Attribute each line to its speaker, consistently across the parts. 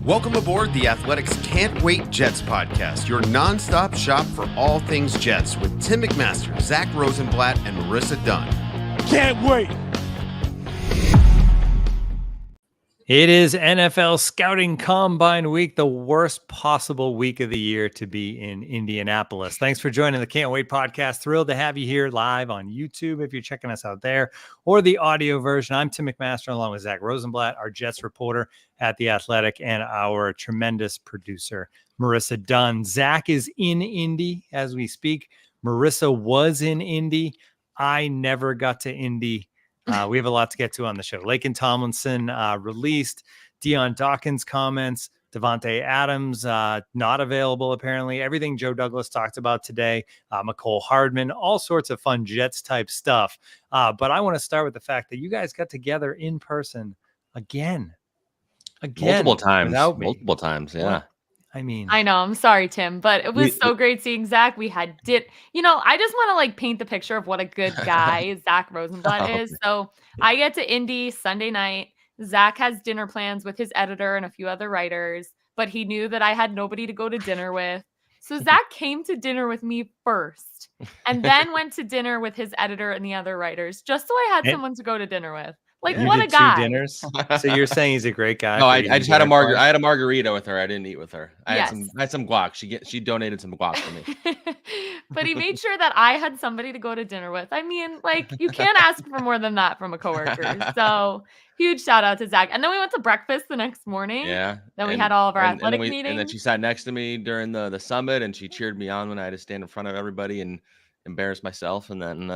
Speaker 1: Welcome aboard the Athletics Can't Wait Jets podcast, your nonstop shop for all things Jets with Tim McMaster, Zack Rosenblatt, and Marissa Dunn.
Speaker 2: Can't wait.
Speaker 3: It is NFL Scouting Combine Week, the worst possible week of the year to be in Indianapolis. Thanks for joining the Can't Wait podcast. Thrilled to have you here live on YouTube if you're checking us out there, or the audio version. I'm Tim McMaster along with Zack Rosenblatt, our Jets reporter at The Athletic, and our tremendous producer, Marissa Dunn. Zack is in Indy as we speak. Marissa was in Indy. I never got to Indy. We have a lot to get to on the show. Laken Tomlinson released Dawkins comments. Davante Adams not available, apparently. Everything Joe Douglas talked about today. Mecole Hardman, all sorts of fun Jets type stuff. But I want to start with the fact that you guys got together in person again.
Speaker 4: Multiple times. Yeah.
Speaker 3: I mean,
Speaker 5: I know. I'm sorry, Tim, but it was so great seeing Zack. I just want to paint the picture of what a good guy Zack Rosenblatt is. So I get to Indy Sunday night. Zack has dinner plans with his editor and a few other writers, but he knew that I had nobody to go to dinner with. So Zack came to dinner with me first and then went to dinner with his editor and the other writers just so I had someone to go to dinner with. What a guy.
Speaker 3: 2 dinners. So you're saying he's a great guy?
Speaker 4: No, I just had I had a margarita with her. I didn't eat with her. I
Speaker 5: Yes.
Speaker 4: had some guac. She donated some guac for me.
Speaker 5: But he made sure that I had somebody to go to dinner with. I mean, you can't ask for more than that from a coworker. So huge shout out to Zack. And then we went to breakfast the next morning.
Speaker 4: Yeah.
Speaker 5: Then we had all of our athletic meetings.
Speaker 4: And then she sat next to me during the summit, and she cheered me on when I had to stand in front of everybody and embarrass myself. And then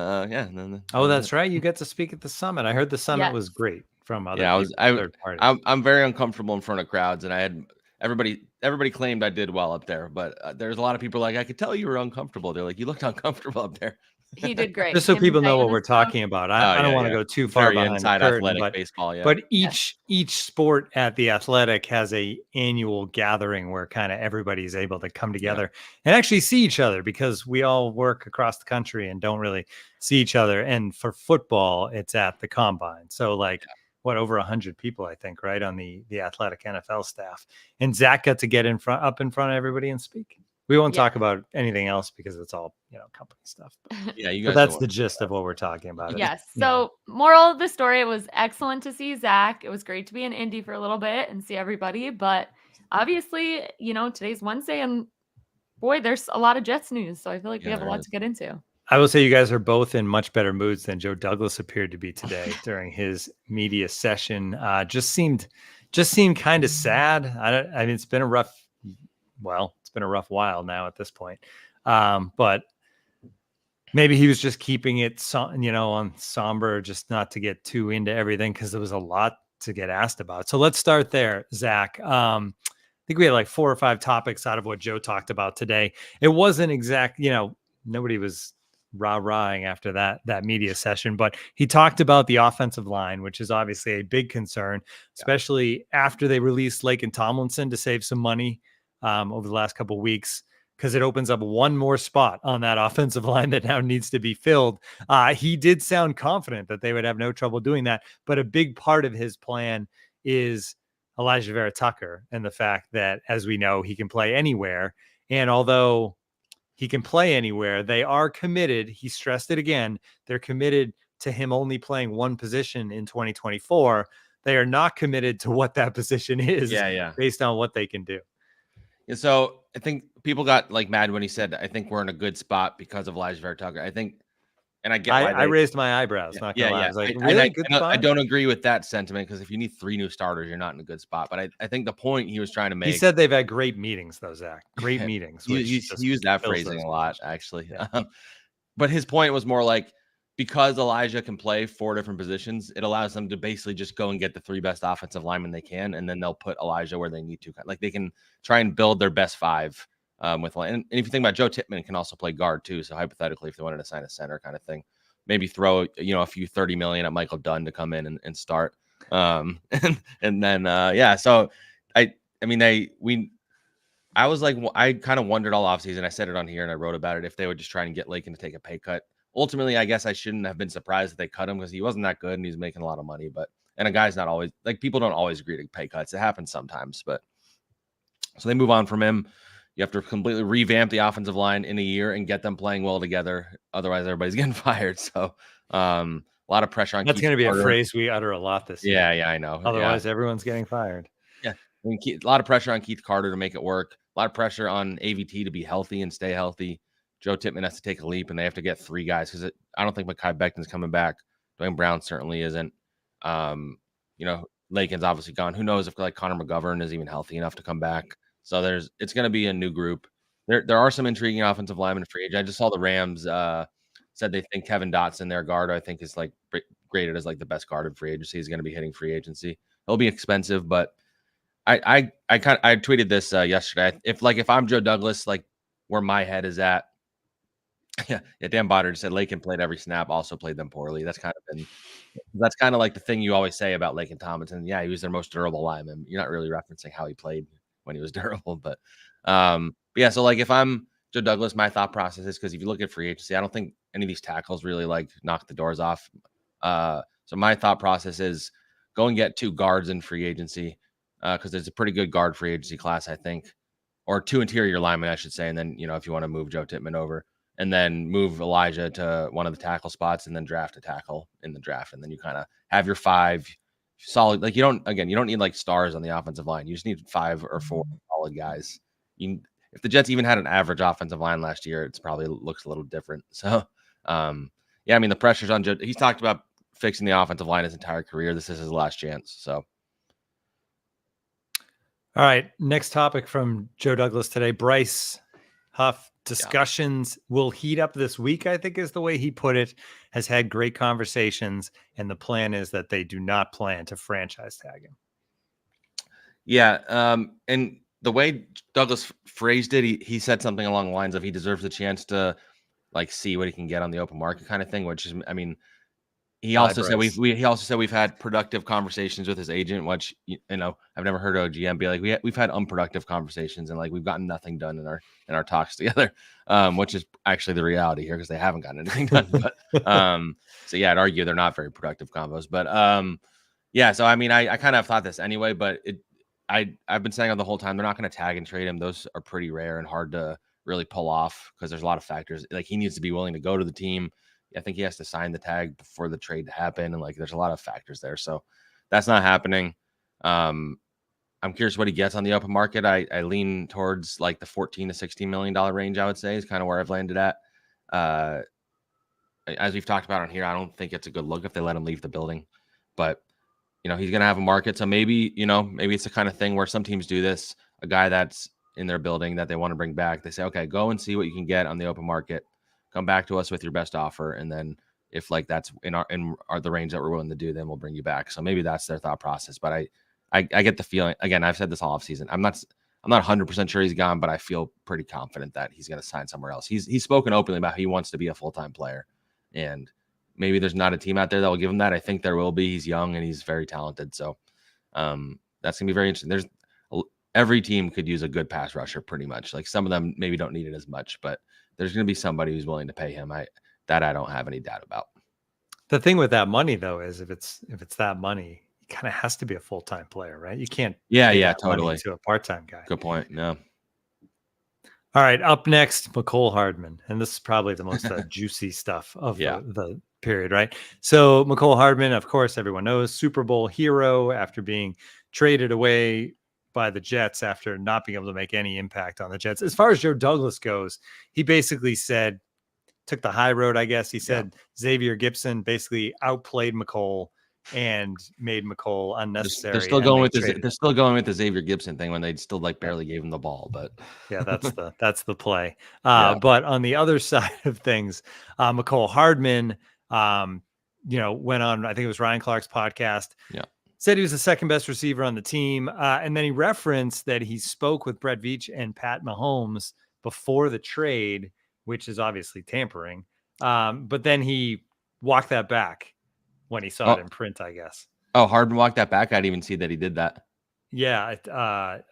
Speaker 3: that's right. You get to speak at the summit. I heard the summit was great from other third parties.
Speaker 4: I'm very uncomfortable in front of crowds, and I had everybody claimed I did well up there, but there's a lot of people I could tell you were uncomfortable. They're like, you looked uncomfortable up there.
Speaker 5: He did great.
Speaker 3: Just so people know what we're talking about. I don't want to go too far behind
Speaker 4: inside
Speaker 3: the curtain,
Speaker 4: athletic baseball. Yeah.
Speaker 3: But each sport at the Athletic has a annual gathering where kind of everybody's able to come together and actually see each other, because we all work across the country and don't really see each other. And for football, it's at the Combine. So over 100 people, I think, right, on the Athletic NFL staff. And Zack got to get up in front of everybody and speak. We won't talk about anything else because it's all, company stuff. But, but that's the gist of what we're talking about.
Speaker 5: Yes. So moral of the story, it was excellent to see Zack. It was great to be in Indy for a little bit and see everybody. But obviously, today's Wednesday and boy, there's a lot of Jets news. So I feel like we have a lot to get into.
Speaker 3: I will say you guys are both in much better moods than Joe Douglas appeared to be today during his media session. Just seemed kind of sad. I mean, it's been a rough while now at this point. But maybe he was just keeping it, on somber, just not to get too into everything, because there was a lot to get asked about. So let's start there, Zack. I think we had 4 or 5 topics out of what Joe talked about today. It wasn't exact, nobody was rah-rahing after that media session, but he talked about the offensive line, which is obviously a big concern, especially after they released Laken Tomlinson to save some money over the last couple of weeks, because it opens up one more spot on that offensive line that now needs to be filled. He did sound confident that they would have no trouble doing that, but a big part of his plan is Elijah Vera-Tucker and the fact that, as we know, he can play anywhere. And although he can play anywhere, they are committed. He stressed it again. They're committed to him only playing one position in 2024. They are not committed to what that position is based on what they can do.
Speaker 4: Yeah, so I think people got mad when he said, I think we're in a good spot because of Elijah Vera-Tucker. I think, and I get why
Speaker 3: I raised my eyebrows. Not gonna lie. I was like,
Speaker 4: I don't agree with that sentiment, because if you need 3 new starters, you're not in a good spot. But I think the point he was trying to make.
Speaker 3: He said they've had great meetings, though, Zack. Great meetings.
Speaker 4: He used that phrasing a lot, actually. Yeah. But his point was more because Elijah can play 4 different positions, it allows them to basically just go and get the 3 best offensive linemen they can, and then they'll put Elijah where they need to. They can try and build their best 5 with. And if you think about Joe Tippmann, can also play guard too. So hypothetically, if they wanted to sign a center kind of thing, maybe throw a few $30 million at Michael Dunn to come in and start. And then So I kind of wondered all offseason. I said it on here and I wrote about it, if they would just try and get Laken to take a pay cut. Ultimately, I guess I shouldn't have been surprised that they cut him, because he wasn't that good and he's making a lot of money. And a guy's not always people don't always agree to pay cuts. It happens sometimes, but So they move on from him. You have to completely revamp the offensive line in a year and get them playing well together. Otherwise, everybody's getting fired. So a lot of pressure on
Speaker 3: That's
Speaker 4: Keith
Speaker 3: going to be
Speaker 4: Carter.
Speaker 3: a phrase we utter a lot this year.
Speaker 4: Yeah, I know.
Speaker 3: Otherwise, everyone's getting fired.
Speaker 4: Yeah. I mean, a lot of pressure on Keith Carter to make it work. A lot of pressure on AVT to be healthy and stay healthy. Joe Tippmann has to take a leap, and they have to get 3 guys because I don't think Mekhi Becton's coming back. Dwayne Brown certainly isn't. Lakin's obviously gone. Who knows if like Connor McGovern is even healthy enough to come back? So it's going to be a new group. There are some intriguing offensive linemen free agent. I just saw the Rams said they think Kevin Dotson, their guard, I think is like graded as like the best guard in free agency. He's going to be hitting free agency. It'll be expensive, but I tweeted this yesterday. If I'm Joe Douglas, like where my head is at. Yeah, Dan Boddard said Lakin played every snap, also played them poorly. That's kind of like the thing you always say about Lakin Tomlinson. Yeah, he was their most durable lineman. You're not really referencing how he played when he was durable, but yeah. So like if I'm Joe Douglas, my thought process is because if you look at free agency, I don't think any of these tackles really like knock the doors off. So my thought process is go and get 2 guards in free agency because there's a pretty good guard free agency class, I think, or 2 interior linemen, I should say. And then if you want to move Joe Tippmann over. And then move Elijah to one of the tackle spots and then draft a tackle in the draft. And then you kind of have your 5 solid, like you don't need like stars on the offensive line. You just need 5 or 4 solid guys. If the Jets even had an average offensive line last year, it's probably looks a little different. So, yeah, I mean, the pressure's on Joe. He's talked about fixing the offensive line his entire career. This is his last chance. So.
Speaker 3: All right. Next topic from Joe Douglas today, Bryce Huff. Discussions will heat up this week, I think is the way he put it, has had great conversations. And the plan is that they do not plan to franchise tag him.
Speaker 4: Yeah. And the way Douglas phrased it, he said something along the lines of he deserves a chance to like see what he can get on the open market kind of thing, which is, I mean, he also said we've had productive conversations with his agent, which I've never heard a GM be like we've had unproductive conversations and like we've gotten nothing done in our talks together, which is actually the reality here because they haven't gotten anything done. But so yeah, I'd argue they're not very productive combos. But yeah, so I mean, I kind of thought this anyway, but I've been saying it the whole time they're not going to tag and trade him. Those are pretty rare and hard to really pull off because there's a lot of factors. Like he needs to be willing to go to the team. I think he has to sign the tag before the trade to happen. And like, there's a lot of factors there. So that's not happening. I'm curious what he gets on the open market. I lean towards like the $14 to $16 million range, I would say is kind of where I've landed at. As we've talked about on here, I don't think it's a good look if they let him leave the building, but he's going to have a market. So maybe it's the kind of thing where some teams do this, a guy that's in their building that they want to bring back. They say, okay, go and see what you can get on the open market. Come back to us with your best offer. And then if like that's in the range that we're willing to do, then we'll bring you back. So maybe that's their thought process. But I get the feeling, again, I've said this all off season. I'm not 100% sure he's gone, but I feel pretty confident that he's going to sign somewhere else. He's spoken openly about how he wants to be a full-time player. And maybe there's not a team out there that will give him that. I think there will be. He's young and he's very talented. So that's going to be very interesting. Every team could use a good pass rusher pretty much. Like some of them maybe don't need it as much, but there's going to be somebody who's willing to pay him. I don't have any doubt about.
Speaker 3: The thing with that money though, is if it's that money, it kind of has to be a full-time player, right? You can't.
Speaker 4: Yeah, totally.
Speaker 3: To a part-time guy.
Speaker 4: Good point. No.
Speaker 3: All right. Up next, Mecole Hardman. And this is probably the most juicy stuff of the period, right? So Mecole Hardman, of course, everyone knows, Super Bowl hero after being traded away by the Jets after not being able to make any impact on the Jets. As far as Joe Douglas goes, he basically took the high road, I guess. He said Xavier Gipson basically outplayed Mecole and made Mecole unnecessary.
Speaker 4: They're still going with the Xavier Gipson thing when they still like barely gave him the ball, but
Speaker 3: yeah, that's the play. But on the other side of things, Mecole Hardman, went on, I think it was Ryan Clark's podcast.
Speaker 4: Yeah.
Speaker 3: Said he was the second best receiver on the team. And then he referenced that he spoke with Brett Veach and Pat Mahomes before the trade, which is obviously tampering. But then he walked that back when he saw it in print, I guess.
Speaker 4: Oh, Hardman walked that back? I didn't even see that he did that.
Speaker 3: Yeah,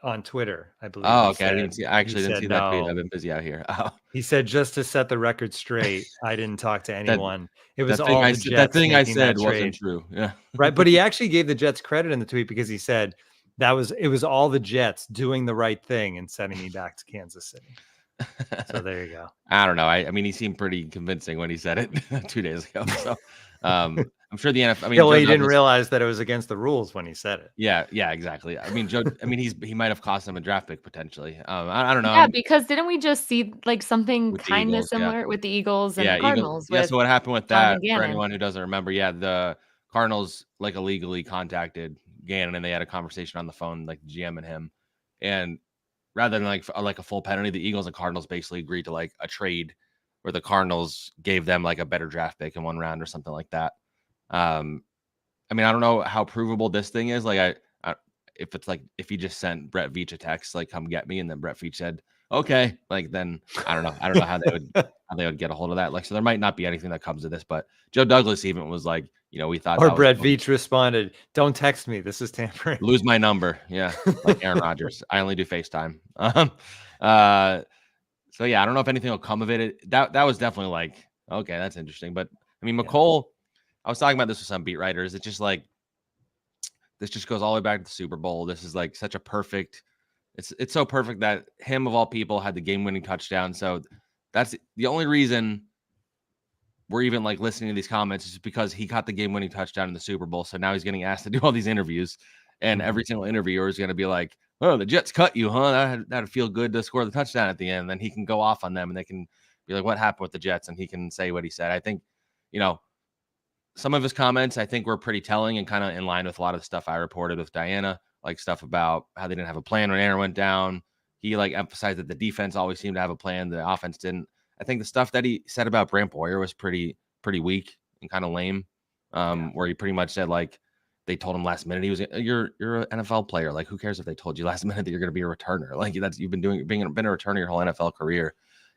Speaker 3: on Twitter, I believe.
Speaker 4: Oh, okay. I didn't see that tweet. I've been busy out here. Oh.
Speaker 3: He said, just to set the record straight, I didn't talk to anyone. It was all the Jets.
Speaker 4: That thing I said wasn't true. Yeah.
Speaker 3: Right. But he actually gave the Jets credit in the tweet because he said it was all the Jets doing the right thing and sending me back to Kansas City. So there you go.
Speaker 4: I don't know. I mean, he seemed pretty convincing when he said it 2 days ago. So I'm sure the NFL. I mean,
Speaker 3: he didn't realize that it was against the rules when he said it.
Speaker 4: Yeah, exactly. I mean, he might have cost him a draft pick potentially. I don't know.
Speaker 5: Yeah, because didn't we just see like something
Speaker 4: With the
Speaker 5: kind of
Speaker 4: Eagles,
Speaker 5: similar with the Eagles and the
Speaker 4: Eagles.
Speaker 5: Cardinals?
Speaker 4: Yeah. So what happened with that? For
Speaker 5: Gannon.
Speaker 4: anyone who doesn't remember, the Cardinals like illegally contacted Gannon and they had a conversation on the phone, like GM and him, and rather than like a full penalty, the Eagles and Cardinals basically agreed to like a trade where the Cardinals gave them like a better draft pick in one round or something like that. I mean, I don't know how provable this thing is. Like, if it's like if he just sent Brett Veach a text like "come get me," and then Brett Veach said okay, like then I don't know how they would get a hold of that. Like, so there might not be anything that comes of this. But Joe Douglas even was like, we thought.
Speaker 3: Or Brett Veach responded, "Don't text me. This is tampering.
Speaker 4: Lose my number." Yeah, like Aaron Rodgers. I only do FaceTime. So yeah, I don't know if anything will come of it. That was definitely like, okay, that's interesting. But I mean, Mecole, I was talking about this with some beat writers. It's just like, this just goes all the way back to the Super Bowl. This is like such a perfect, it's so perfect that him of all people had the game-winning touchdown. So that's the only reason we're even like listening to these comments is because he caught the game-winning touchdown in the Super Bowl. So now he's getting asked to do all these interviews, and every single interviewer is going to be like, "Oh, the Jets cut you, huh? That'd feel good to score the touchdown at the end." Then he can go off on them, and they can be like, "What happened with the Jets?" And he can say what he said. I think, some of his comments I think were pretty telling and kind of in line with a lot of the stuff I reported with Diana, like stuff about how they didn't have a plan when Aaron went down. He like emphasized that the defense always seemed to have a plan, the offense didn't. I think the stuff that he said about Brant Boyer was pretty weak and kind of lame. Where he pretty much said like they told him last minute you're an NFL player. Like, who cares if they told you last minute that you're going to be a returner? Like, you've been been a returner your whole NFL career.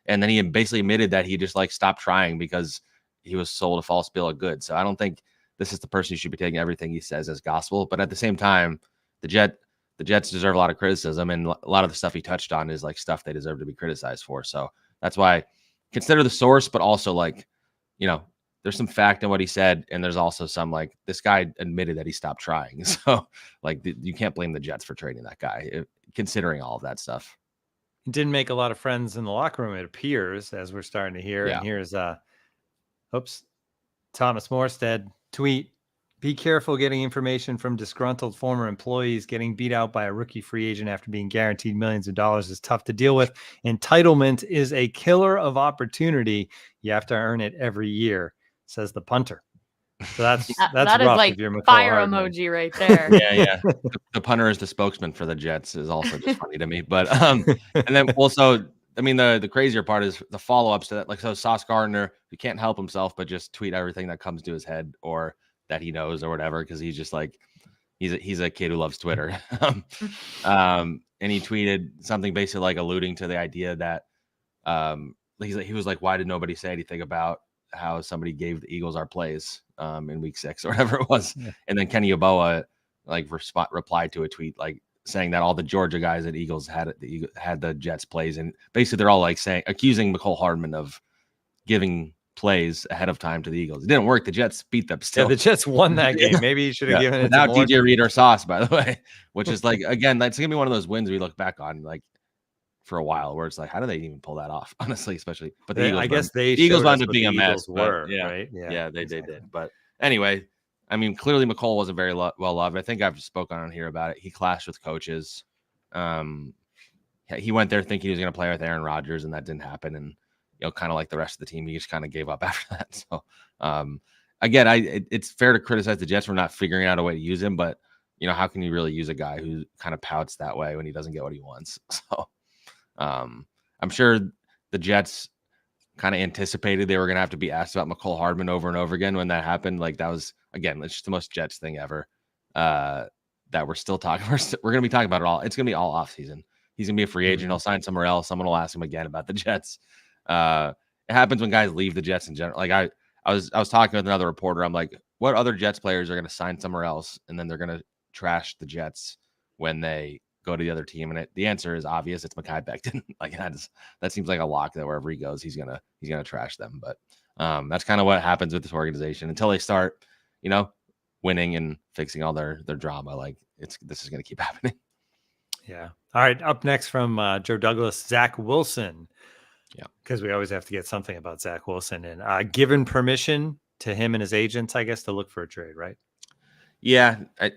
Speaker 4: And then he basically admitted that he just like stopped trying because he was sold a false bill of goods. So I don't think this is the person you should be taking everything he says as gospel. But at the same time, the Jets deserve a lot of criticism, and a lot of the stuff he touched on is like stuff they deserve to be criticized for. So that's why consider the source, but also like, there's some fact in what he said, and there's also some like this guy admitted that he stopped trying. So like you can't blame the Jets for trading that guy, considering all of that stuff.
Speaker 3: Didn't make a lot of friends in the locker room, it appears, as we're starting to hear. Yeah. And here's Thomas Morstead tweet: "Be careful getting information from disgruntled former employees. Getting beat out by a rookie free agent after being guaranteed millions of dollars is tough to deal with. Entitlement is a killer of opportunity. You have to earn it every year," says the punter. So that's
Speaker 5: that
Speaker 3: rough.
Speaker 5: Is like fire Hardman emoji right there.
Speaker 4: Yeah. The punter is the spokesman for the Jets is also just funny to me. But and then also, I mean, the crazier part is the follow-ups to that. Like, so Sauce Gardner, he can't help himself but just tweet everything that comes to his head or that he knows or whatever, because he's just like he's a kid who loves Twitter. And he tweeted something basically like alluding to the idea that he was like, "Why did nobody say anything about how somebody gave the Eagles our plays in week 6 or whatever it was?" Yeah. And then Kenny Yeboah like replied to a tweet like saying that all the Georgia guys at Eagles had the Jets plays, and basically they're all like accusing Mecole Hardman of giving plays ahead of time to the Eagles. It didn't work. The Jets beat them still.
Speaker 3: Yeah, the Jets won that game. Maybe you should have given it
Speaker 4: without DJ Reed or Sauce, by the way, which is like, again, that's gonna be one of those wins we look back on like for a while where it's like, how do they even pull that off? Honestly, especially, but the Eagles, the Eagles wound up being a mess.
Speaker 3: Right?
Speaker 4: Yeah, they did. But anyway, I mean, clearly Mecole wasn't very well loved. I think I've spoken on here about it. He clashed with coaches. He went there thinking he was going to play with Aaron Rodgers, and that didn't happen. And kind of like the rest of the team, he just kind of gave up after that. So, again, it's fair to criticize the Jets for not figuring out a way to use him, but how can you really use a guy who kind of pouts that way when he doesn't get what he wants? So, I'm sure the Jets kind of anticipated they were going to have to be asked about Mecole Hardman over and over again when that happened. Like, that was, again, it's just the most Jets thing ever, that we're still talking. We're going to be talking about it all. It's going to be all off season. He's going to be a free agent. He'll sign somewhere else. Someone will ask him again about the Jets. It happens when guys leave the Jets in general. Like I was talking with another reporter. I'm like, what other Jets players are going to sign somewhere else and then they're going to trash the Jets when they go to the other team? And the answer is obvious. It's Mekhi Becton. Like, that seems like a lock that wherever he goes, he's gonna trash them. But that's kind of what happens with this organization until they start, winning and fixing all their drama. Like this is going to keep happening.
Speaker 3: Yeah. All right. Up next from Joe Douglas, Zach Wilson.
Speaker 4: Yeah.
Speaker 3: Because we always have to get something about Zach Wilson. And given permission to him and his agents, I guess, to look for a trade, right?
Speaker 4: Yeah. I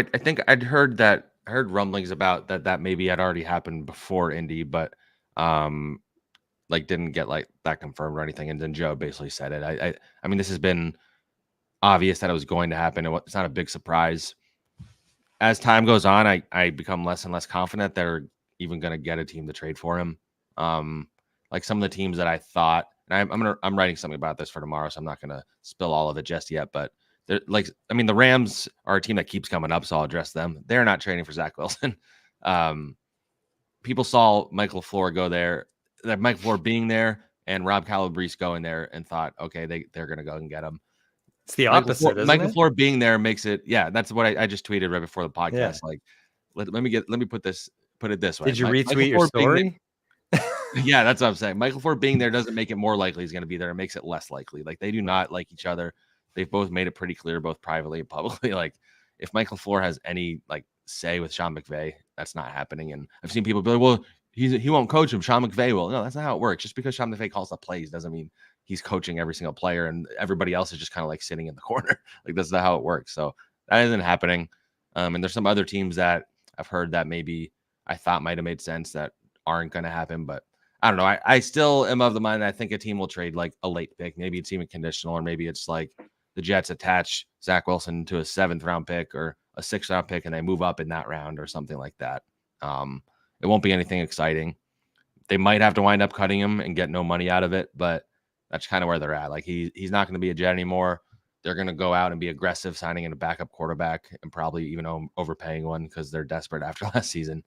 Speaker 4: think I heard rumblings about that maybe had already happened before Indy, but like didn't get like that confirmed or anything. And then Joe basically said it. I mean, this has been obvious that it was going to happen. It's not a big surprise. As time goes on, I become less and less confident they're even going to get a team to trade for him. Like some of the teams that I thought, and I'm writing something about this for tomorrow, so I'm not going to spill all of it just yet. But the Rams are a team that keeps coming up, so I'll address them. They're not trading for Zach Wilson. People saw Michael LaFleur go there, that Michael LaFleur being there, and Rob Calabrese going there, and thought, okay, they're going to go and get him.
Speaker 3: It's the opposite, isn't
Speaker 4: Michael
Speaker 3: it?
Speaker 4: LaFleur being there makes it, yeah. That's what I just tweeted right before the podcast.
Speaker 3: Yeah.
Speaker 4: Like, let me put it this way.
Speaker 3: Did you retweet your story?
Speaker 4: Yeah, that's what I'm saying. Michael LaFleur being there doesn't make it more likely he's going to be there. It makes it less likely. Like, they do not like each other. They've both made it pretty clear, both privately and publicly. Like, if Michael LaFleur has any like say with Sean McVay, that's not happening. And I've seen people be like, well, he won't coach him. Sean McVay will. No, that's not how it works. Just because Sean McVay calls the plays doesn't mean he's coaching every single player, and everybody else is just kind of like sitting in the corner. Like, that's not how it works. So that isn't happening. And there's some other teams that I've heard that maybe I thought might have made sense that aren't going to happen, but I don't know. I still am of the mind that I think a team will trade like a late pick. Maybe it's even conditional, or maybe it's like the Jets attach Zach Wilson to a 7th round pick or a 6th round pick, and they move up in that round or something like that. It won't be anything exciting. They might have to wind up cutting him and get no money out of it, but that's kind of where they're at. Like, he's not going to be a Jet anymore. They're going to go out and be aggressive, signing in a backup quarterback and probably even overpaying one because they're desperate after last season.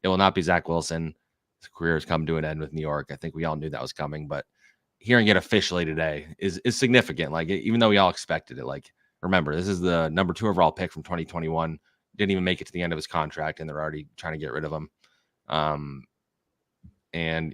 Speaker 4: It will not be Zach Wilson. His career has come to an end with New York. I think we all knew that was coming, but hearing it officially today is significant. Like, even though we all expected it, like, remember, this is the number 2 overall pick from 2021. Didn't even make it to the end of his contract, and they're already trying to get rid of him. And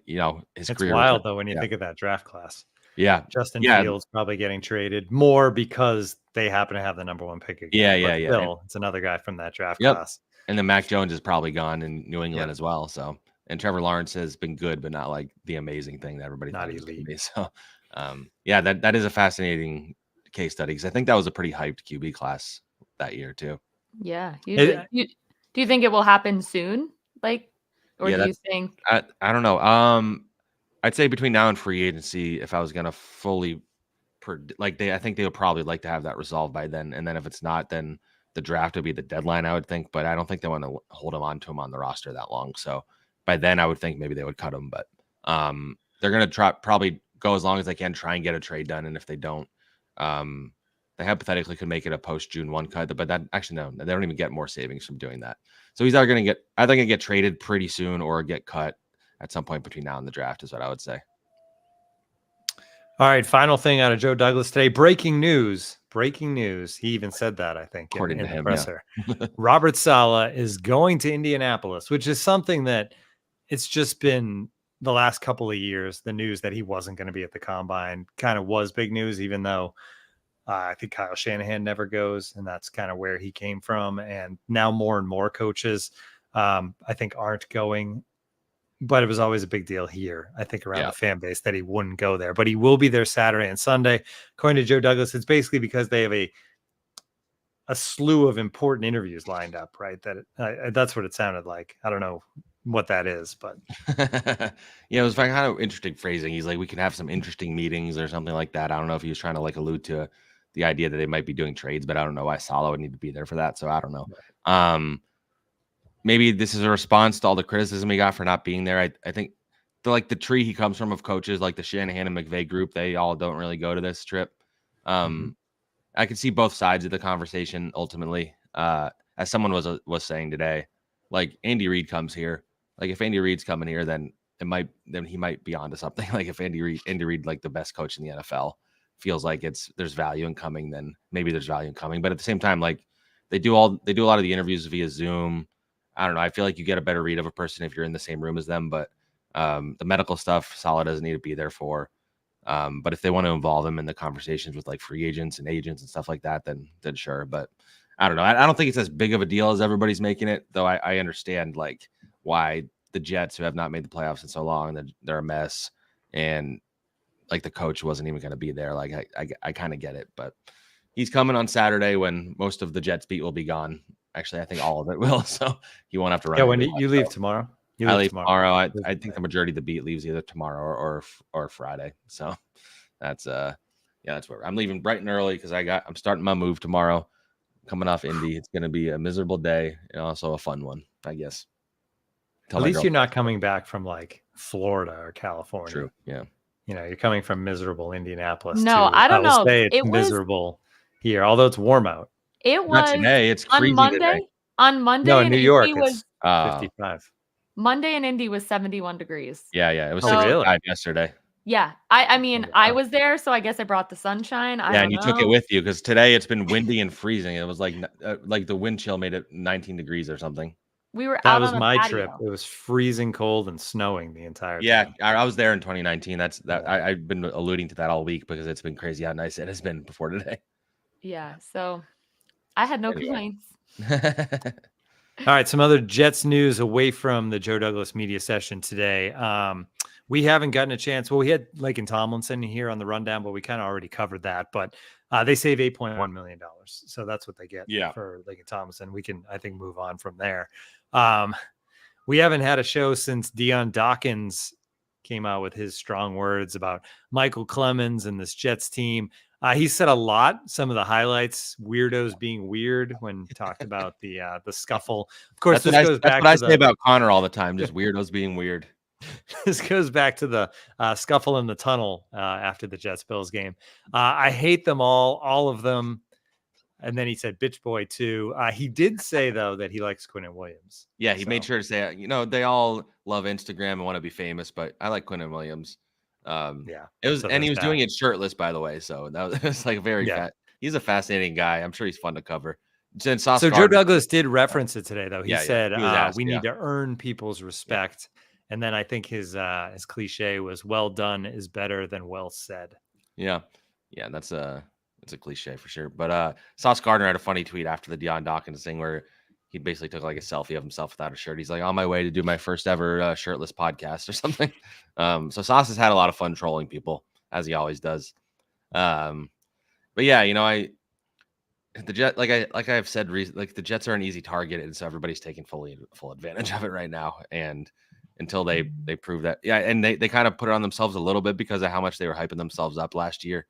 Speaker 4: his career.
Speaker 3: It's wild though when you think of that draft class.
Speaker 4: Yeah,
Speaker 3: Justin Fields probably getting traded more because they happen to have the number 1 pick again.
Speaker 4: Yeah.
Speaker 3: Still, it's another guy from that draft class.
Speaker 4: And then Mac Jones is probably gone in New England as well. So, and Trevor Lawrence has been good, but not like the amazing thing that everybody thought he was going to be. So, that is a fascinating case study, because I think that was a pretty hyped QB class that year too.
Speaker 5: Yeah. Do you think it will happen soon? Like, or do you think?
Speaker 4: I don't know. I'd say between now and free agency, if I was going to fully I think they would probably like to have that resolved by then. And then if it's not, then the draft would be the deadline, I would think. But I don't think they want to hold him on the roster that long. So by then I would think maybe they would cut him. But they're going to probably go as long as they can, try and get a trade done. And if they don't, they hypothetically could make it a post June 1 cut. But that actually, no, they don't even get more savings from doing that. So he's either going to get traded pretty soon or get cut at some point between now and the draft, is what I would say.
Speaker 3: All right. Final thing out of Joe Douglas today. Breaking news. He even said that, I think,
Speaker 4: according to him,
Speaker 3: the presser. Yeah. Robert Saleh is going to Indianapolis, which is something that it's just been the last couple of years. The news that he wasn't going to be at the combine kind of was big news, even though I think Kyle Shanahan never goes, and that's kind of where he came from. And now more and more coaches, I think, aren't going. But it was always a big deal here, I think, around the fan base that he wouldn't go there. But he will be there Saturday and Sunday. According to Joe Douglas, it's basically because they have a slew of important interviews lined up, right? That's what it sounded like. I don't know what that is, but
Speaker 4: it was kind of interesting phrasing. He's like, we can have some interesting meetings or something like that. I don't know if he was trying to like allude to the idea that they might be doing trades, but I don't know why Saleh would need to be there for that. So I don't know. Maybe this is a response to all the criticism he got for not being there. I think the tree he comes from of coaches, like the Shanahan and McVay group, they all don't really go to this trip. I can see both sides of the conversation ultimately. As someone was saying today, like, Andy Reid comes here. Like, if Andy Reid's coming here, then he might be onto something. Like, if Andy Reid, like the best coach in the NFL, feels like there's value in coming, then maybe there's value in coming. But at the same time, like, they do a lot of the interviews via Zoom. I don't know. I feel like you get a better read of a person if you're in the same room as them. But the medical stuff, Saleh doesn't need to be there for. But if they want to involve him in the conversations with like free agents and agents and stuff like that, then sure. But I don't know. I don't think it's as big of a deal as everybody's making it, though. I understand like why the Jets, who have not made the playoffs in so long, they're a mess, and like the coach wasn't even going to be there. Like I kind of get it, but he's coming on Saturday when most of the Jets beat will be gone. Actually, I think all of it will, so he won't have to run.
Speaker 3: Yeah, when you leave tomorrow.
Speaker 4: I leave tomorrow. I think the majority of the beat leaves either tomorrow or Friday. So that's that's where I'm leaving bright and early because I'm starting my move tomorrow. Coming off Indy, it's going to be a miserable day and also a fun one, I guess.
Speaker 3: At least you're not coming back from like Florida or California.
Speaker 4: True. Yeah.
Speaker 3: You're coming from miserable Indianapolis.
Speaker 5: No, I don't know.
Speaker 3: It's miserable here, although it's warm out.
Speaker 5: It was
Speaker 4: not today. It's freezing
Speaker 5: on Monday.
Speaker 4: Today.
Speaker 5: On Monday,
Speaker 3: no, in New York,
Speaker 5: Indy was
Speaker 3: 55.
Speaker 5: Monday in Indy was 71 degrees.
Speaker 4: Yeah. It was 65 yesterday.
Speaker 5: Yeah. I mean, I was there, so I guess I brought the sunshine.
Speaker 4: And you took it with you because today it's been windy and freezing. It was like the wind chill made it 19 degrees or something.
Speaker 5: We were
Speaker 3: that
Speaker 5: out
Speaker 3: was
Speaker 5: on
Speaker 3: my
Speaker 5: patio.
Speaker 3: trip. It was freezing cold and snowing the entire time.
Speaker 4: Yeah, I was there in 2019. I've been alluding to that all week because it's been crazy how nice it has been before today.
Speaker 5: Yeah, so I had no complaints.
Speaker 3: All right, some other Jets news away from the Joe Douglas media session today. We haven't gotten a chance. Well, we had Laken Tomlinson here on the rundown, but we kind of already covered that. But they save $8.1 million. So that's what they get for Laken Tomlinson. We can, I think, move on from there. We haven't had a show since Dawkins came out with his strong words about Michael Clemens and this Jets team. He said a lot. Some of the highlights, weirdos being weird when he talked about the scuffle. Of course,
Speaker 4: that's what I say about Connor all the time. Just weirdos being weird.
Speaker 3: This goes back to the scuffle in the tunnel after the Jets-Bills game. I hate them all of them. And then he said, bitch boy, too. He did say, though, that he likes Quinnen Williams.
Speaker 4: Yeah, he made sure to say, they all love Instagram and want to be famous, but I like Quinnen Williams. It was, and he was doing it shirtless, by the way. So that was like very fat. He's a fascinating guy. I'm sure he's fun to cover. So
Speaker 3: Joe Douglas did reference it today, though. He said, we need to earn people's respect. And then I think his cliche was, well done is better than well said.
Speaker 4: Yeah, that's a cliche for sure. But Sauce Gardner had a funny tweet after the Dawkins thing where he basically took like a selfie of himself without a shirt. He's like, on my way to do my first ever shirtless podcast or something. So Sauce has had a lot of fun trolling people, as he always does. But yeah, the Jet, like I've said, like the Jets are an easy target, and so everybody's taking full advantage of it right now. And until they prove that, and they kind of put it on themselves a little bit because of how much they were hyping themselves up last year.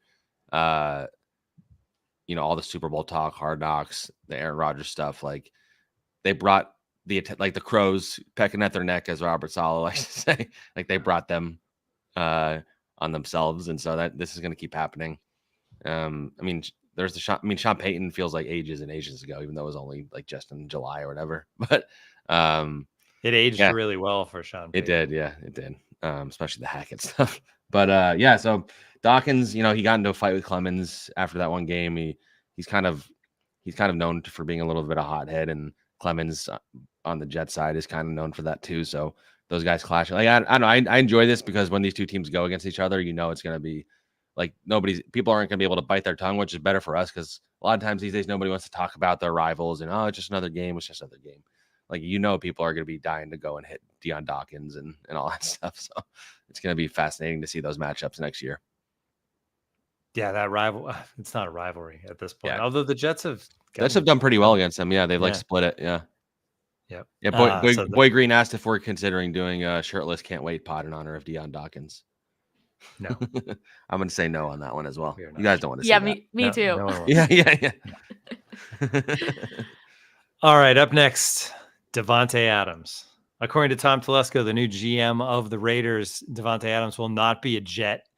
Speaker 4: All the Super Bowl talk, Hard Knocks, the Aaron Rodgers stuff, like they brought the crows pecking at their neck, as Robert Saleh likes to say. Like they brought them on themselves, and so that this is going to keep happening. There's Sean Payton feels like ages and ages ago, even though it was only like just in July or whatever. But
Speaker 3: it aged really well for Sean Payton.
Speaker 4: It did. Especially the Hackett stuff. But so Dawkins, he got into a fight with Clemens after that one game. He's kind of known for being a little bit of a hothead, and Clemens on the Jet side is kind of known for that too. So those guys clashing. Like I don't know. I enjoy this because when these two teams go against each other, it's going to be like people aren't going to be able to bite their tongue, which is better for us because a lot of times these days nobody wants to talk about their rivals and it's just another game. It's just another game. Like people are going to be dying to go and hit Dawkins and all that stuff. So it's going to be fascinating to see those matchups next year.
Speaker 3: Yeah, that rival. It's not a rivalry at this point. Although the Jets have
Speaker 4: done pretty well against them. Yeah, they've split it. Yeah.
Speaker 3: Yep.
Speaker 4: Yeah. Boy Green asked if we're considering doing a shirtless can't wait pod in honor of Dawkins.
Speaker 3: No,
Speaker 4: I'm going to say no on that one as well. You guys don't want to.
Speaker 5: Yeah,
Speaker 4: see
Speaker 5: me too.
Speaker 3: No
Speaker 4: yeah.
Speaker 3: All right, up next, Davante Adams. According to Tom Telesco, the new GM of the Raiders, Davante Adams will not be a Jet.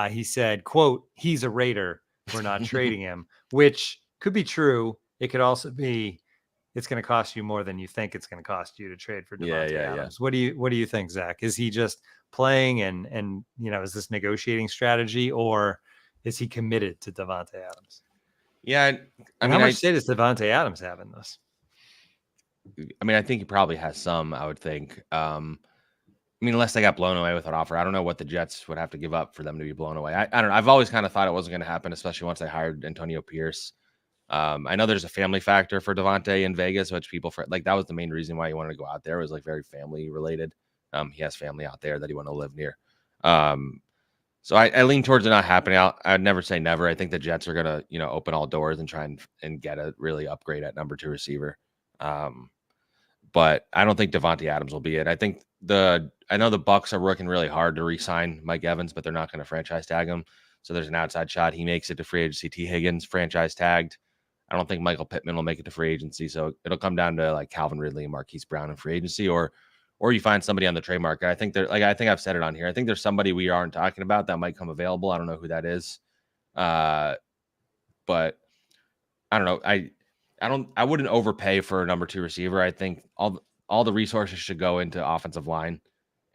Speaker 3: He said, quote, he's a Raider. We're not trading him, which could be true. It could also be it's going to cost you more than you think it's going to cost you to trade for Davante Adams. What do you think, Zach? Is he just playing and is this negotiating strategy, or is he committed to Davante Adams?
Speaker 4: Yeah.
Speaker 3: How much say does Davante Adams have in this?
Speaker 4: I think he probably has some, I would think. I mean, unless they got blown away with an offer, I don't know what the Jets would have to give up for them to be blown away. I don't know. I've always kind of thought it wasn't going to happen, especially once they hired Antonio Pierce. I know there's a family factor for Davante in Vegas, which people like that was the main reason why he wanted to go out there. It was like very family related. He has family out there that he wanted to live near. So I lean towards it not happening. I'd never say never. I think the Jets are going to, open all doors and try and get a really upgrade at number 2 receiver. But I don't think Davante Adams will be it. I know the Bucs are working really hard to re-sign Mike Evans, but they're not going to franchise tag him. So there's an outside shot. He makes it to free agency. T. Higgins franchise tagged. I don't think Michael Pittman will make it to free agency. So it'll come down to like Calvin Ridley and Marquise Brown in free agency, or you find somebody on the trade market. I think I've said it on here. I think there's somebody we aren't talking about that might come available. I don't know who that is. But I don't know. I wouldn't overpay for a number 2 receiver. I think all the resources should go into offensive line,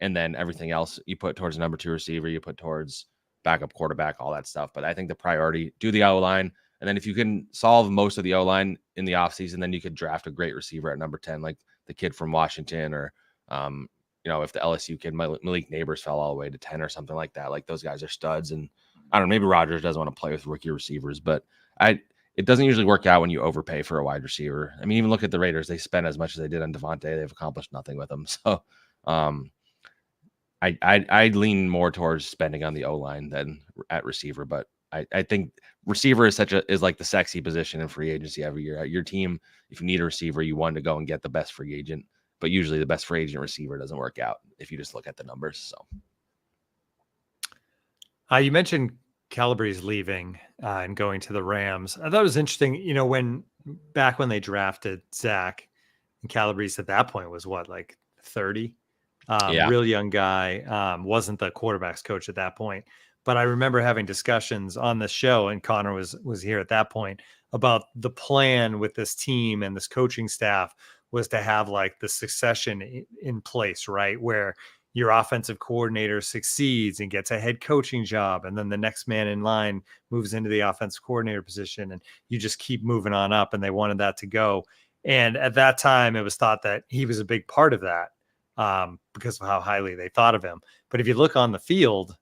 Speaker 4: and then everything else you put towards number 2 receiver, you put towards backup quarterback, all that stuff. But I think the priority, do the O-line. And then if you can solve most of the O-line in the offseason, then you could draft a great receiver at number 10, like the kid from Washington, or, if the LSU kid, Malik Neighbors fell all the way to 10 or something like that. Like those guys are studs. And I don't know, maybe Rodgers doesn't want to play with rookie receivers, but it doesn't usually work out when you overpay for a wide receiver. I mean, even look at the Raiders. They spent as much as they did on Davante. They've accomplished nothing with them. So I lean more towards spending on the O-line than at receiver, but I think receiver is like the sexy position in free agency every year. At your team, if you need a receiver, you want to go and get the best free agent, but usually the best free agent receiver doesn't work out if you just look at the numbers. So
Speaker 3: you mentioned Calabrese leaving and going to the Rams. I thought it was interesting, back when they drafted Zach, and Calabrese at that point was like 30? Real young guy, wasn't the quarterback's coach at that point. But I remember having discussions on the show, and Connor was here at that point, about the plan with this team and this coaching staff was to have like the succession in place, right? Where your offensive coordinator succeeds and gets a head coaching job, and then the next man in line moves into the offensive coordinator position, and you just keep moving on up, and they wanted that to go. And at that time, it was thought that he was a big part of that because of how highly they thought of him. But if you look on the field,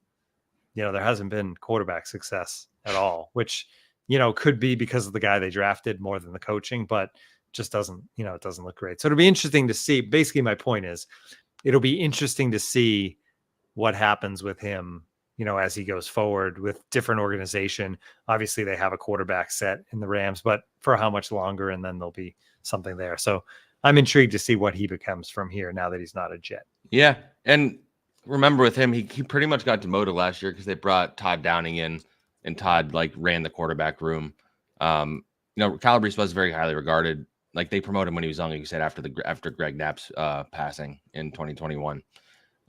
Speaker 3: there hasn't been quarterback success at all, which, could be because of the guy they drafted more than the coaching, but just doesn't, it doesn't look great. So it'll be interesting to see. Basically, my point is, it'll be interesting to see what happens with him, as he goes forward with different organization. Obviously, they have a quarterback set in the Rams, but for how much longer, and then there'll be something there. So I'm intrigued to see what he becomes from here now that he's not a Jet.
Speaker 4: Yeah. And remember with him, he pretty much got demoted last year because they brought Todd Downing in, and Todd ran the quarterback room. Calabrese was very highly regarded. Like they promoted him when he was young, like you said, after Greg Knapp's passing in 2021.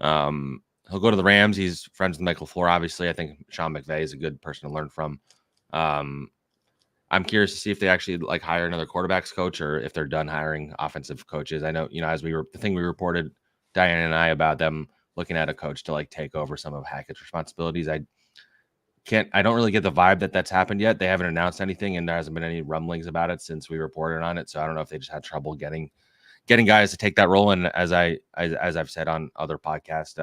Speaker 4: He'll go to the Rams. He's friends with Michael Floor, obviously. I think Sean McVay is a good person to learn from. I'm curious to see if they actually hire another quarterbacks coach, or if they're done hiring offensive coaches. I know, as the thing we reported, Diane and I, about them looking at a coach to take over some of Hackett's responsibilities. I don't really get the vibe that that's happened yet. They haven't announced anything, and there hasn't been any rumblings about it since we reported on it. So I don't know if they just had trouble getting guys to take that role. And as I've said on other podcasts,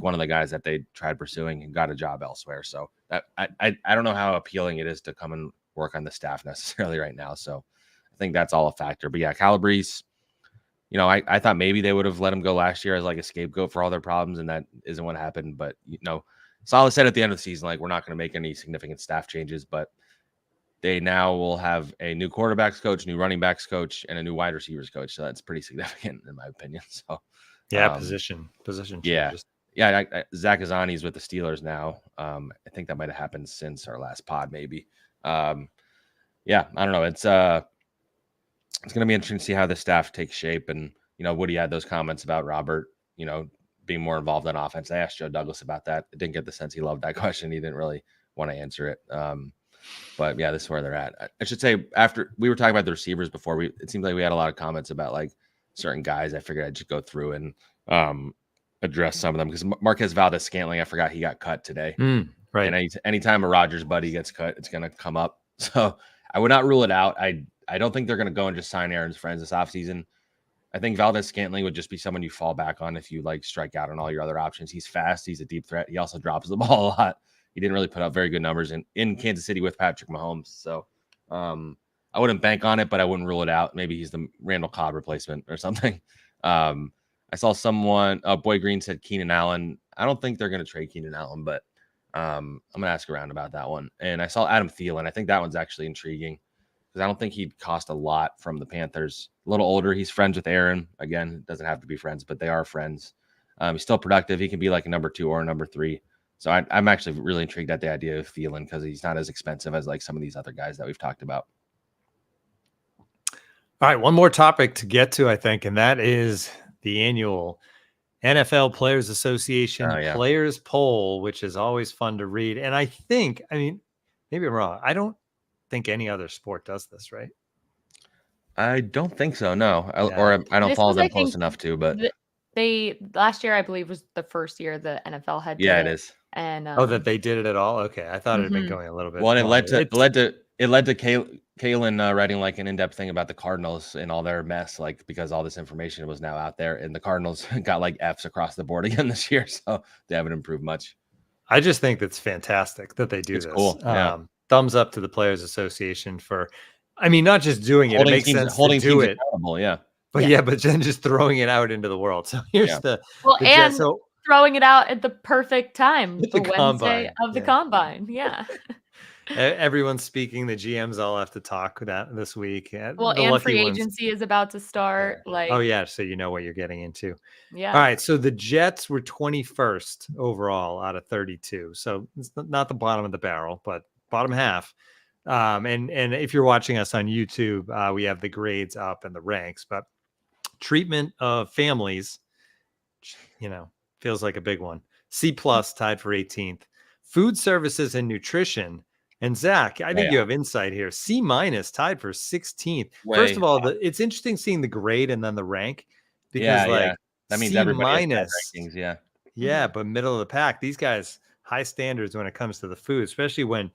Speaker 4: one of the guys that they tried pursuing and got a job elsewhere. So that I don't know how appealing it is to come and work on the staff necessarily right now. So I think that's all a factor. But yeah, Calabrese, I thought maybe they would have let him go last year as a scapegoat for all their problems, and that isn't what happened. But Saleh said at the end of the season, we're not going to make any significant staff changes, but they now will have a new quarterbacks coach, new running backs coach, and a new wide receivers coach. So that's pretty significant in my opinion. So
Speaker 3: yeah, position changes.
Speaker 4: Yeah. Zach Azani's with the Steelers now. I think that might have happened since our last pod, maybe. Yeah, I don't know. It's going to be interesting to see how the staff takes shape. And, Woody had those comments about Robert, being more involved in offense. I asked Joe Douglas about that. I didn't get the sense he loved that question. He didn't really want to answer it. But yeah, this is where they're at. I should say, after we were talking about the receivers before, it seemed like we had a lot of comments about certain guys. I figured I'd just go through and address some of them, because Marquez Valdez-Scantling, I forgot he got cut today.
Speaker 3: Right.
Speaker 4: And anytime a Rodgers buddy gets cut, it's going to come up. So I would not rule it out. I don't think they're going to go and just sign Aaron's friends this offseason. I think Valdez-Scantling would just be someone you fall back on if you like strike out on all your other options. He's fast. He's a deep threat. He also drops the ball a lot. He didn't really put up very good numbers in Kansas City with Patrick Mahomes. So I wouldn't bank on it, but I wouldn't rule it out. Maybe he's the Randall Cobb replacement or something. I saw someone, Boy Green said Keenan Allen. I don't think they're going to trade Keenan Allen, but I'm going to ask around about that one. And I saw Adam Thielen. I think that one's actually intriguing because I don't think he'd cost a lot from the Panthers. A little older. He's friends with Aaron. Again, it doesn't have to be friends, but they are friends. He's still productive. He can be like a number 2 or a number 3. So I'm actually really intrigued at the idea of Thielen because he's not as expensive as like some of these other guys that we've talked about.
Speaker 3: All right, one more topic to get to, I think, and that is the annual NFL Players Association Players Poll, which is always fun to read. And I mean, maybe I'm wrong. I don't think any other sport does this, right?
Speaker 4: I don't think so, no. I don't follow them close enough to, but
Speaker 5: they last year, I believe, was the first year the NFL had did
Speaker 4: it is.
Speaker 5: And
Speaker 3: that they did it at all. Okay, I thought it had been going a little bit.
Speaker 4: Well, and it led to Kalen writing like an in-depth thing about the Cardinals and all their mess, like because all this information was now out there, and the Cardinals got like Fs across the board again this year, so they haven't improved much.
Speaker 3: I just think that's fantastic that they do this.
Speaker 4: Cool. Yeah.
Speaker 3: Thumbs up to the Players Association for, I mean, not just doing it. It makes sense to do it. But but then just throwing it out into the world. So here's
Speaker 5: throwing it out at the perfect time, the Wednesday
Speaker 3: combine.
Speaker 5: of the combine. Yeah.
Speaker 3: Everyone's speaking. The GMs all have to talk this week.
Speaker 5: Well, and free agency is about to start.
Speaker 3: So you know what you're getting into.
Speaker 5: Yeah.
Speaker 3: All right. So the Jets were 21st overall out of 32. So it's not the bottom of the barrel, but bottom half. And if you're watching us on YouTube, we have the grades up and the ranks. But treatment of families, feels like a big one. C+ tied for 18th. Food services and nutrition. And Zach, I think you have insight here. C- tied for 16th. First of all, it's interesting seeing the grade and then the rank because
Speaker 4: that means
Speaker 3: C-,
Speaker 4: everybody has rankings.
Speaker 3: Yeah, but middle of the pack. These guys, high standards when it comes to the food, especially when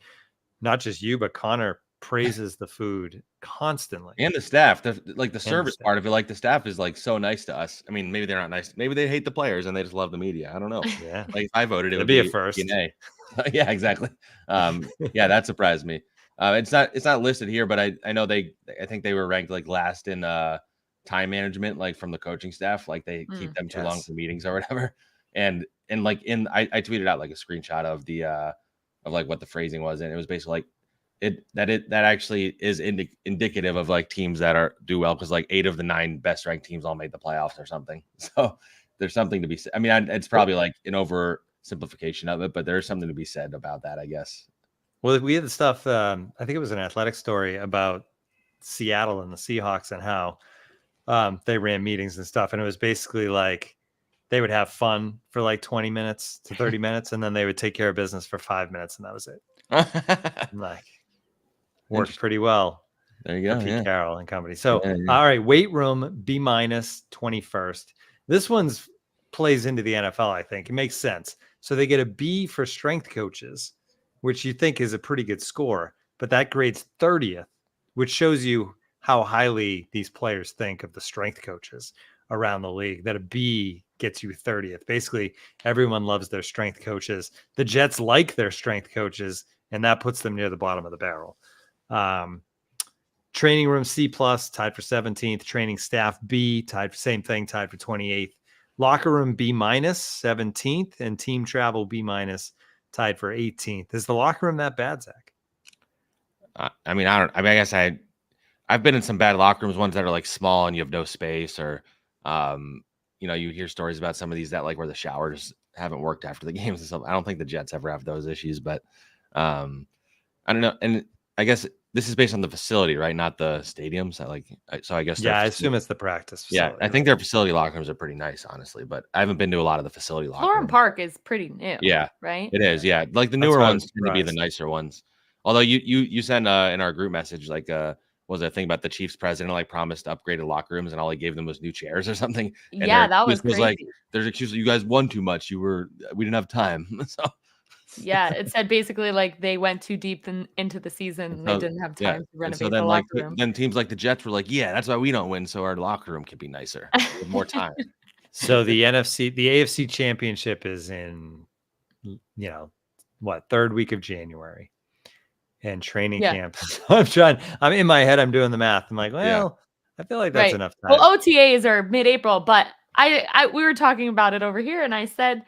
Speaker 3: not just you, but Connor praises the food constantly.
Speaker 4: And the staff, the service part of it, like the staff is like so nice to us. I mean, maybe they're not nice. Maybe they hate the players and they just love the media. I don't know.
Speaker 3: Yeah.
Speaker 4: Like if I voted, it would
Speaker 3: be a first.
Speaker 4: Yeah, exactly. That surprised me. It's not listed here, but I know I think they were ranked like last in time management, like from the coaching staff, like they keep them too long for meetings or whatever. And like I tweeted out like a screenshot of the of like what the phrasing was, and it was basically like that actually is indicative of like teams that do well because like 8 of the 9 best ranked teams all made the playoffs or something. So there's something to be said. I mean, it's probably like an oversimplification of it, but there's something to be said about that, I guess.
Speaker 3: Well, we had the stuff. I think it was an athletic story about Seattle and the Seahawks and how they ran meetings and stuff, and it was basically like they would have fun for like 20 minutes to 30 minutes, and then they would take care of business for 5 minutes, and that was it. Like, worked pretty well.
Speaker 4: There you go.
Speaker 3: Pete Carroll and company. So, all right, weight room, B-, 21st. This one's plays into the NFL, I think. It makes sense. So they get a B for strength coaches, which you think is a pretty good score, but that grades 30th, which shows you how highly these players think of the strength coaches around the league, that a B gets you 30th. Basically, everyone loves their strength coaches. The Jets like their strength coaches, and that puts them near the bottom of the barrel. Training room C+, tied for 17th. Training staff B, tied for same thing, tied for 28th. Locker room B-, 17th, and team travel B-, tied for 18th. Is the locker room that bad, Zach?
Speaker 4: I guess I've been in some bad locker rooms, ones that are like small and you have no space, or you hear stories about some of these that like where the showers haven't worked after the games and stuff. I don't think the Jets ever have those issues, but I don't know. And I guess this is based on the facility, right? Not the stadiums. So I guess.
Speaker 3: Yeah, I assume it's the practice facility.
Speaker 4: Yeah, I think their facility locker rooms are pretty nice, honestly, but I haven't been to a lot of the facility locker rooms.
Speaker 5: Florham Park is pretty new.
Speaker 4: Yeah,
Speaker 5: right.
Speaker 4: It is. Yeah, like the newer ones tend to be the nicer ones. Although you sent in our group message like was a thing about the Chiefs president like promised upgraded locker rooms and all he gave them was new chairs or something. And
Speaker 5: yeah, that was crazy.
Speaker 4: Like there's excuses. You guys won too much. We didn't have time. So
Speaker 5: Yeah, it said basically like they went too deep into the season and they didn't have time to renovate the locker room.
Speaker 4: Then teams like the Jets were like, yeah, that's why we don't win, so our locker room can be nicer with more time.
Speaker 3: So the AFC championship is in, third week of January, and training camp. I'm in my head, I'm doing the math. I'm like, well, I feel like that's enough time.
Speaker 5: Well, OTAs are mid-April, but we were talking about it over here, and I said,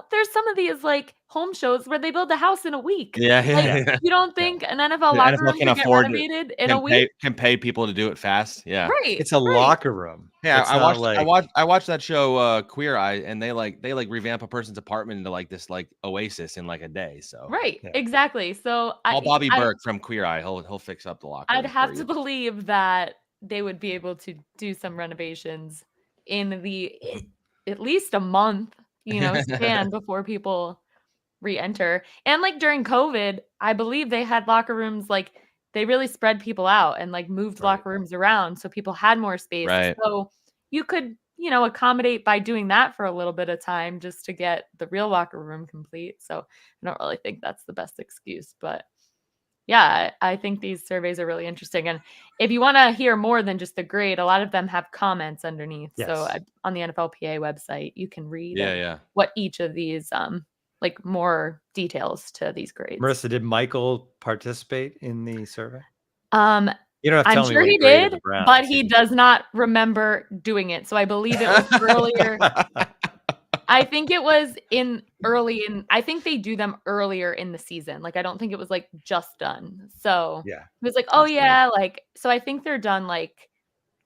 Speaker 5: there's some of these like home shows where they build a house in a week.
Speaker 4: Yeah.
Speaker 5: You don't think an NFL locker room can get renovated in a week?
Speaker 4: Can pay people to do it fast. Yeah,
Speaker 5: right.
Speaker 3: It's a locker room.
Speaker 4: Yeah, I watched that show Queer Eye, and they revamp a person's apartment into like this like oasis in like a day. So
Speaker 5: exactly. So
Speaker 4: Bobby Burke from Queer Eye, he'll fix up the locker room.
Speaker 5: I'd have to believe that they would be able to do some renovations in at least a month, span before people re-enter. And like during COVID, I believe they had locker rooms, like they really spread people out and like moved locker rooms around so people had more space.
Speaker 4: Right.
Speaker 5: So you could, accommodate by doing that for a little bit of time just to get the real locker room complete. So I don't really think that's the best excuse, but yeah, I think these surveys are really interesting. And if you want to hear more than just the grade, a lot of them have comments underneath. Yes. So on the NFLPA website, you can read what each of these, like more details to these grades.
Speaker 3: Marissa, did Michael participate in the survey?
Speaker 5: You don't have to tell me what he did, but he does not remember doing it. So I believe it was earlier. I think it was I think they do them earlier in the season. Like, I don't think it was like just done. So it was like, so I think they're done like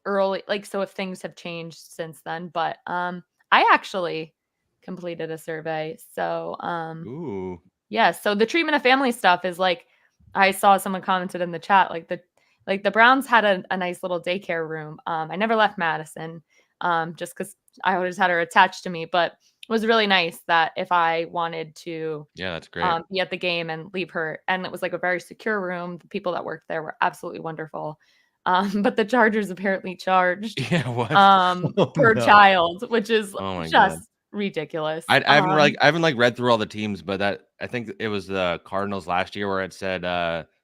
Speaker 5: early, like, so if things have changed since then, but, I actually completed a survey. So, so the treatment of family stuff is like, I saw someone commented in the chat, like the Browns had a nice little daycare room. I never left Madison, just cause I always had her attached to me, but it was really nice that if I wanted to,
Speaker 4: that's great.
Speaker 5: Be at the game and leave her, and it was like a very secure room. The people that worked there were absolutely wonderful. But the Chargers apparently charged per child, which is just ridiculous.
Speaker 4: I haven't read through all the teams, but I think it was the Cardinals last year where it said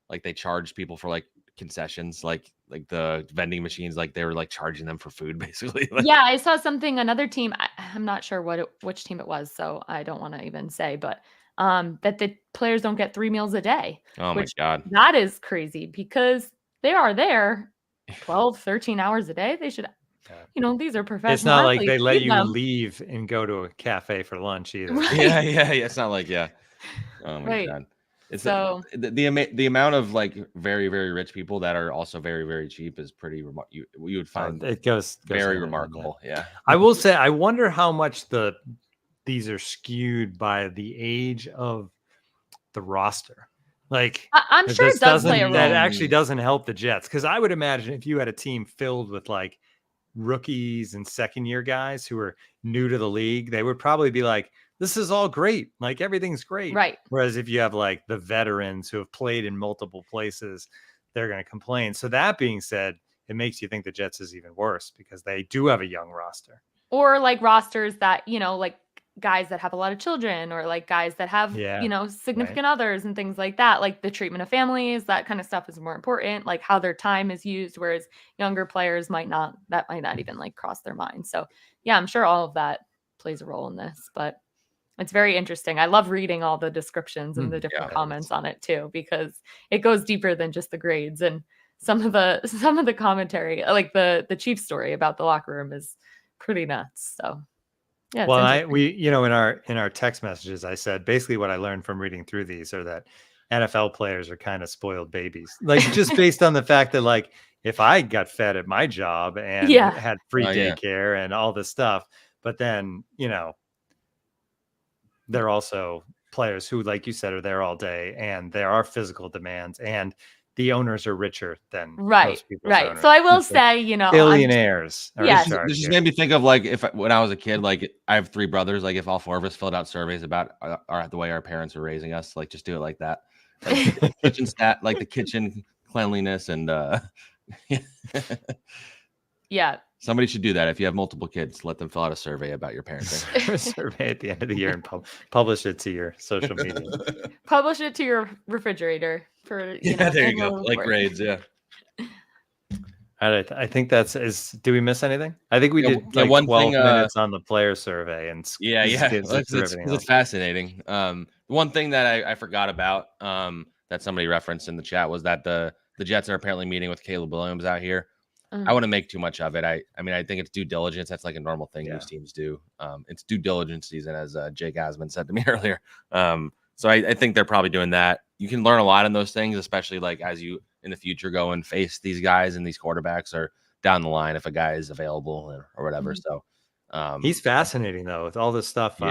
Speaker 4: like they charged people for like concessions, like the vending machines, like they were like charging them for food basically.
Speaker 5: I saw something, another team, I'm not sure which team it was, so I don't want to even say, but that the players don't get 3 meals a day.
Speaker 4: Oh my God.
Speaker 5: That is crazy because they are there 12, 13 hours a day. They should, these are professional.
Speaker 3: It's not like they let you leave and go to a cafe for lunch either.
Speaker 5: Right.
Speaker 4: Yeah. It's not like, oh my God. It's so the amount of like very, very rich people that are also very, very cheap is pretty you would find
Speaker 3: it goes
Speaker 4: very remarkable. Yeah.
Speaker 3: I will say, I wonder how much these are skewed by the age of the roster. Like,
Speaker 5: I'm sure it does play a role.
Speaker 3: That actually doesn't help the Jets, because I would imagine if you had a team filled with like rookies and second year guys who are new to the league, they would probably be like, this is all great. Like, everything's great.
Speaker 5: Right.
Speaker 3: Whereas if you have like the veterans who have played in multiple places, they're going to complain. So that being said, it makes you think the Jets is even worse because they do have a young roster.
Speaker 5: Or like rosters that, like guys that have a lot of children, or like guys that have, significant others and things like that. Like the treatment of families, that kind of stuff is more important, like how their time is used. Whereas younger players might not even like cross their mind. So yeah, I'm sure all of that plays a role in this, but it's very interesting. I love reading all the descriptions and the different comments on it too, because it goes deeper than just the grades. And some of the commentary, like the Chiefs story about the locker room, is pretty nuts. So yeah.
Speaker 3: Well, in our text messages, I said basically what I learned from reading through these are that NFL players are kind of spoiled babies, like just based on the fact that like if I got fed at my job and had free daycare and all this stuff, but then they're also players who, like you said, are there all day, and there are physical demands, and the owners are richer than most people's owners.
Speaker 5: So I will say,
Speaker 3: billionaires.
Speaker 4: This just made me think of like when I was a kid, like I have 3 brothers, like if all 4 of us filled out surveys about the way our parents are raising us, like just do it like that. Like the kitchen like the kitchen cleanliness and
Speaker 5: yeah.
Speaker 4: Somebody should do that. If you have multiple kids, let them fill out a survey about your parenting.
Speaker 3: A survey at the end of the year and publish it to your social media.
Speaker 5: Publish it to your refrigerator for
Speaker 4: there you go. Like grades, yeah.
Speaker 3: I think do we miss anything? I think we did like 12 minutes on the player survey and
Speaker 4: it's fascinating. One thing that I forgot about that somebody referenced in the chat was that the Jets are apparently meeting with Caleb Williams out here. I wouldn't make too much of it. I mean, I think it's due diligence. That's like a normal thing these teams do. It's due diligence season, as Jake Asman said to me earlier. So I think they're probably doing that. You can learn a lot in those things, especially like as you in the future go and face these guys and these quarterbacks, or down the line if a guy is available or whatever. So
Speaker 3: he's fascinating though with all this stuff. He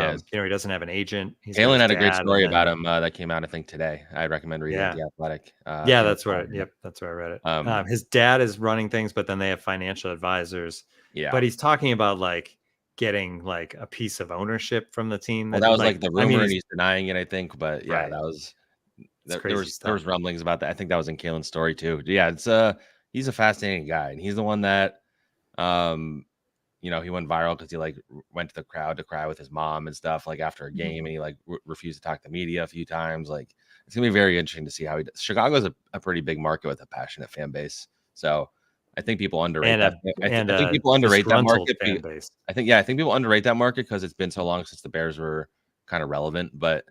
Speaker 3: doesn't have an agent.
Speaker 4: Kalen had a great story about him that came out I think today. I'd recommend reading The Athletic.
Speaker 3: That's where I read it. His dad is running things, but then they have financial advisors. But he's talking about like getting like a piece of ownership from the team.
Speaker 4: That was like the rumor, and he's denying it, I think. But that was there was rumblings about that. I think that was in Kalen's story too. Yeah, it's he's a fascinating guy, and he's the one that he went viral because he like went to the crowd to cry with his mom and stuff like after a game, and he like refused to talk to media a few times. Like it's gonna be very interesting to see how he does. Chicago's a pretty big market with a passionate fan base, so I think people underrate that. I think people underrate that market. I think people underrate that market because it's been so long since the Bears were kind of relevant. But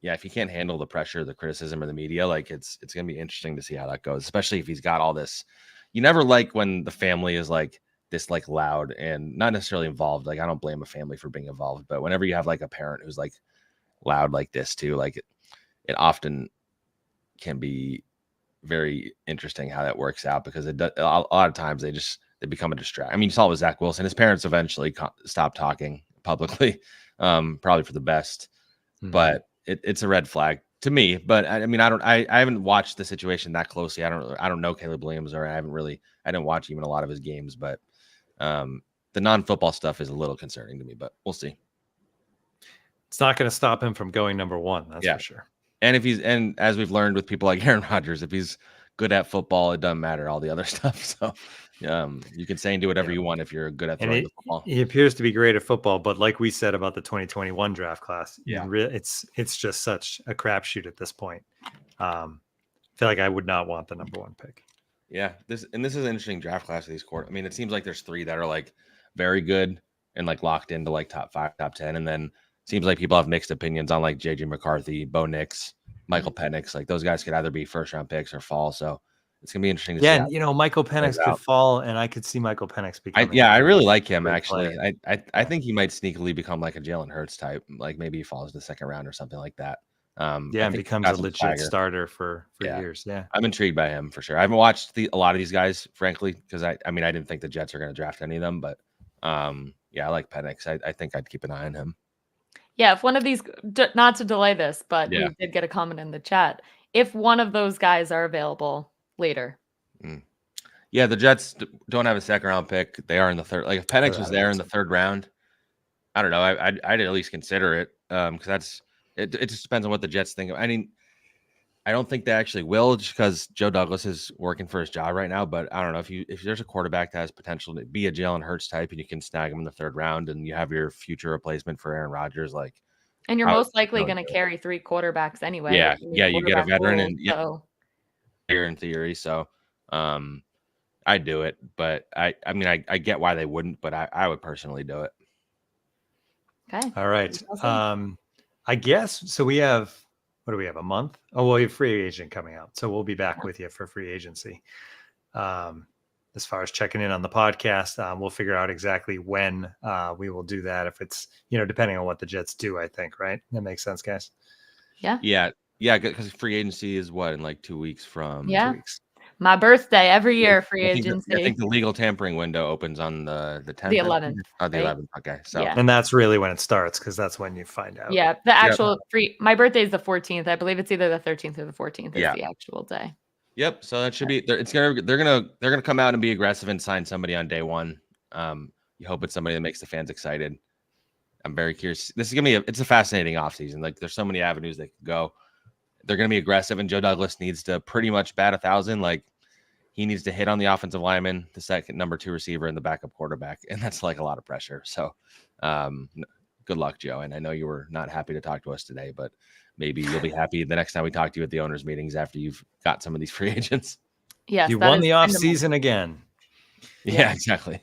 Speaker 4: if you can't handle the pressure, the criticism, or the media, like it's gonna be interesting to see how that goes, especially if he's got all this. You never like when the family is like this like loud and not necessarily involved. Like I don't blame a family for being involved, but whenever you have like a parent who's like loud like this too, like it often can be very interesting how that works out, because a lot of times they become a distraction. I mean, you saw it with Zach Wilson. His parents eventually stopped talking publicly, probably for the best, but it's a red flag to me. But I mean, I haven't watched the situation that closely. I don't know Caleb Williams, or I didn't watch even a lot of his games, but the non-football stuff is a little concerning to me, but we'll see.
Speaker 3: It's not going to stop him from going number one. That's for sure.
Speaker 4: And as we've learned with people like Aaron Rodgers, if he's good at football, it doesn't matter all the other stuff. So you can say and do whatever you want if you're good at throwing the football.
Speaker 3: He appears to be great at football, but like we said about the 2021 draft class, it's just such a crapshoot at this point. I feel like I would not want the number one pick.
Speaker 4: Yeah, this is an interesting draft class of these court. I mean, it seems like there's three that are like very good and like locked into like top 5, top 10, and then seems like people have mixed opinions on like JJ McCarthy, Bo Nix, Michael Penix. Like those guys could either be first round picks or fall. So it's gonna be interesting to see.
Speaker 3: Yeah, and Michael Penix could fall, and I could see Michael Penix becoming.
Speaker 4: I really like him actually. I think he might sneakily become like a Jalen Hurts type. Like maybe he falls to the second round or something like that.
Speaker 3: And becomes a legit starter for years. Yeah,
Speaker 4: I'm intrigued by him for sure. I haven't watched a lot of these guys, frankly, because I didn't think the Jets are going to draft any of them. But I like Penix. I think I'd keep an eye on him.
Speaker 5: Yeah, if one of these, not to delay this, but we did get a comment in the chat. If one of those guys are available later.
Speaker 4: Yeah, the Jets don't have a second round pick. They are in the third. Like if Penix was there in the third round, I don't know. I'd at least consider it because it just depends on what the Jets think. I mean, I don't think they actually will, just because Joe Douglas is working for his job right now. But I don't know if there's a quarterback that has potential to be a Jalen Hurts type, and you can snag him in the third round, and you have your future replacement for Aaron Rodgers, like.
Speaker 5: And you're most likely going to carry 3 quarterbacks anyway.
Speaker 4: Yeah, you get a veteran, and here in theory, so I'd do it. But I mean, I get why they wouldn't, but I would personally do it.
Speaker 5: Okay.
Speaker 3: All right. I guess so. We have. What do we have? A month? Oh, well, we have free agent coming out. So we'll be back with you for free agency. As far as checking in on the podcast, we'll figure out exactly when we will do that. If it's, depending on what the Jets do, I think, right? That makes sense, guys.
Speaker 5: Yeah.
Speaker 4: Yeah. Because free agency is what, in like 2 weeks from 2 weeks.
Speaker 5: My birthday every year, free agency.
Speaker 4: I think the legal tampering window opens on the 10th.
Speaker 5: The 11th.
Speaker 4: Oh, the 11th. Okay. So,
Speaker 3: and that's really when it starts, because that's when you find out.
Speaker 5: Yeah. The actual my birthday is the 14th. I believe it's either the 13th or the 14th is the actual day.
Speaker 4: Yep. So that should be, they're gonna come out and be aggressive and sign somebody on day one. You hope it's somebody that makes the fans excited. I'm very curious. This is gonna be it's a fascinating offseason. Like there's so many avenues they could go. They're gonna be aggressive, and Joe Douglas needs to pretty much bat 1,000. Like he needs to hit on the offensive lineman, the second number 2 receiver, and the backup quarterback. And that's like a lot of pressure. So good luck, Joe. And I know you were not happy to talk to us today, but maybe you'll be happy the next time we talk to you at the owners meetings after you've got some of these free agents.
Speaker 5: Yes,
Speaker 3: you won the offseason again.
Speaker 4: Yeah, exactly.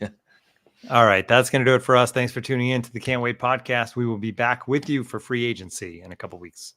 Speaker 3: All right. That's going to do it for us. Thanks for tuning in to the Can't Wait podcast. We will be back with you for free agency in a couple weeks.